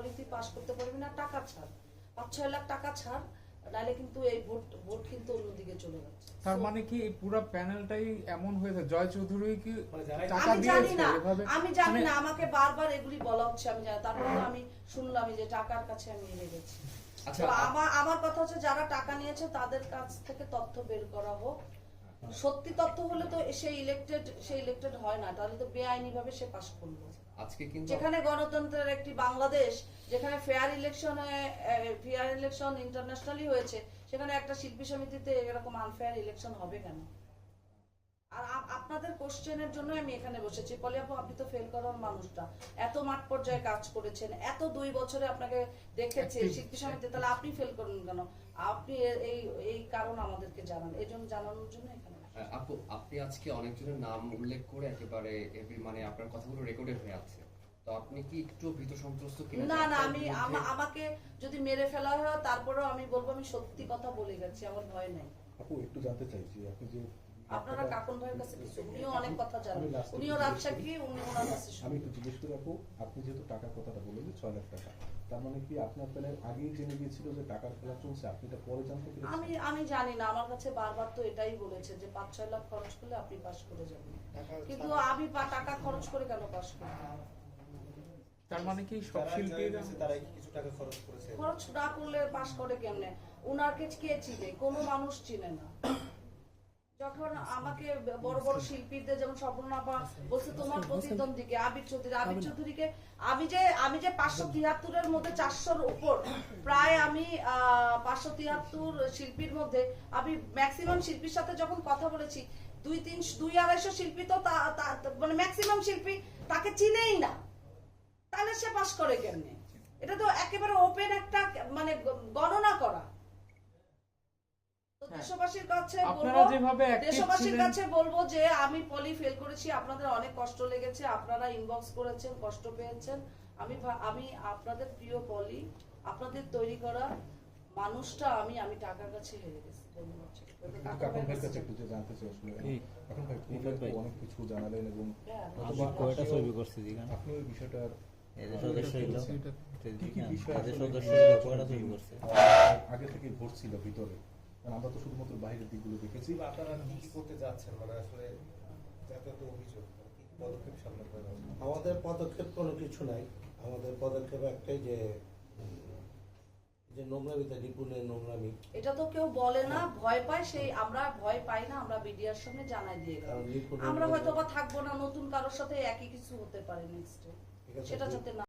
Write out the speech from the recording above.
তাহলে তুই পাস করতে পারবি না, টাকা ছাড়, 5-6 লাখ টাকা ছাড়, নাহলে কিন্তু এই ভোট কিন্তু অন্যদিকে চলে যাচ্ছে। তার মানে কি এই পুরো প্যানেলটাই এমন হয়েছে, জয় চৌধুরী কি টাকা আমি জানি দিয়েছে না, এভাবে? আমি জানি না, আমাকে বারবার এগুলি বলা হচ্ছে, আমি জানি, তারপরে আমি শুনলাম যে টাকার কাছে আমি হেরে গেছি। আচ্ছা, তো আমার কথা হচ্ছে যারা টাকা নিয়েছে তাদের কাছ থেকে তথ্য বের করা হোক। সত্যি তথ্য হলে তো সে ইলেক্টেড হয় না, তাহলে তো বেআইনি ভাবে সে পাস করলো। আজকে কিন্তু যেখানে গণতন্ত্রের একটি বাংলাদেশ, যেখানে ফেয়ার ইলেকশন ইন্টারন্যাশনালি হয়েছে, সেখানে একটা শিল্পী সমিতিতে এরকম আনফেয়ার ইলেকশন হবে কেন? আর আপনাদের কোশ্চেনের জন্য আমি এখানে বসেছি। পলি আপু, আপনি তো ফেল করার মানুষটা, এত মাঠ পর্যায়ে কাজ করেছেন, এত 2 বছরে আপনাকে দেখেছে শিল্পী সমিতি, তাহলে আপনি ফেল করলেন কেন? আপনি এই কারণ আমাদেরকে জানান, এই জন্য জানানোর জন্য এখানে। আপু, আপনি আজকে অনেকজনের নাম উল্লেখ করে একেবারে মানে আপনার কথাগুলো রেকর্ডেড হয়ে আছে, তো আপনি কি একটু ভীত সন্ত্রস্ত কিনা? না না, আমি আমাকে যদি মেরে ফেলা হয় তারপরেও আমি বলবো আমি সত্যি কথা বলে গেছি, আমার ভয় নাই। আপু, একটু জানতে চাইছি, আপনি যে আপনারা কাকুন ভাইয়ের কাছে কিছু, উনিও অনেক কথা জানেন, উনিও রাজশাহী, উনি ওনার কাছে আমি একটু জিজ্ঞেস করি আপু, আপনি যেহেতু টাকার কথাটা বললেন যে 6 লাখ টাকা, তার মানে কি আপনার প্যানেল আগেই জেনে গিয়েছিল যে টাকার খেলা চলছে, আপনি এটা পরে জানতে পেরেছেন? আমি জানি না, আমার কাছে বারবার তো এটাই বলেছে যে 5-6 লাখ খরচ করলে আপনি পাস করে যাবেন, কিন্তু আমি টাকা খরচ করে কেন পাস করব? তার মানে কি সব শিল্পীরা তারাই কিছু টাকা খরচ করেছে? খরচ না করলে পাস করে কেমনে? উনাকে কে চিনে? কোনো মানুষ চিনে না। যখন আমাকে বড় বড় শিল্পীদের, যেমন স্বপ্ননাপা বলছে তোমার প্রতিদ্বন্দ্বীকে আবির চৌধুরীকে, আমি যে 573-এর মধ্যে 400-র উপর, প্রায় আমি 573 শিল্পীর মধ্যে আমি ম্যাক্সিমাম শিল্পীর সাথে যখন কথা বলেছি, 200-250 শিল্পী তো মানে ম্যাক্সিমাম শিল্পী তাকে চিনেই না, তাহলে সে পাস করে কেমনে? এটা তো একেবারে ওপেন একটা মানে গণনা করা। দেশবাসীর কাছে বলবো যে আমি পলি ফেল করেছি, আপনাদের অনেক কষ্ট লেগেছে, আপনারা ইনবক্স করেছেন, কষ্ট পেয়েছেন। আমি আপনাদের প্রিয় পলি, আপনাদের তৈরি করা মানুষটা আমি টাকার কাছে হেরে গেছি। কাকুন ভাইয়ের কাছে একটু যে জানতে চাই আসলে, কাকুন ভাই অনেক কিছু জানালেন এবং আপনি ওই বিষয়টার আগে থেকে ভোট ছিল ভিতরে, আমরা তো শুধুমাত্র বাইরের দিকগুলো দেখেছি। আপনারা কি করতে যাচ্ছেন, মানে আসলে যাতে তো অভিযোগ পদক্ষেপ সামনে করা? আমাদের পদক্ষেপ কোনো কিছু নাই, আমাদের পদক্ষেপ একটাই যে নোংরামিতে নিপুণের নোংরামি, এটা তো কেউ বলে না, ভয় পায়, সেই আমরা ভয় পাই না, আমরা মিডিয়ার সামনে জানাই দিয়ে গেলাম, আমরা হয়তো বা থাকবো না, নতুন কারোর সাথে একই কিছু হতে পারে নেক্সটে, সেটা যাতে না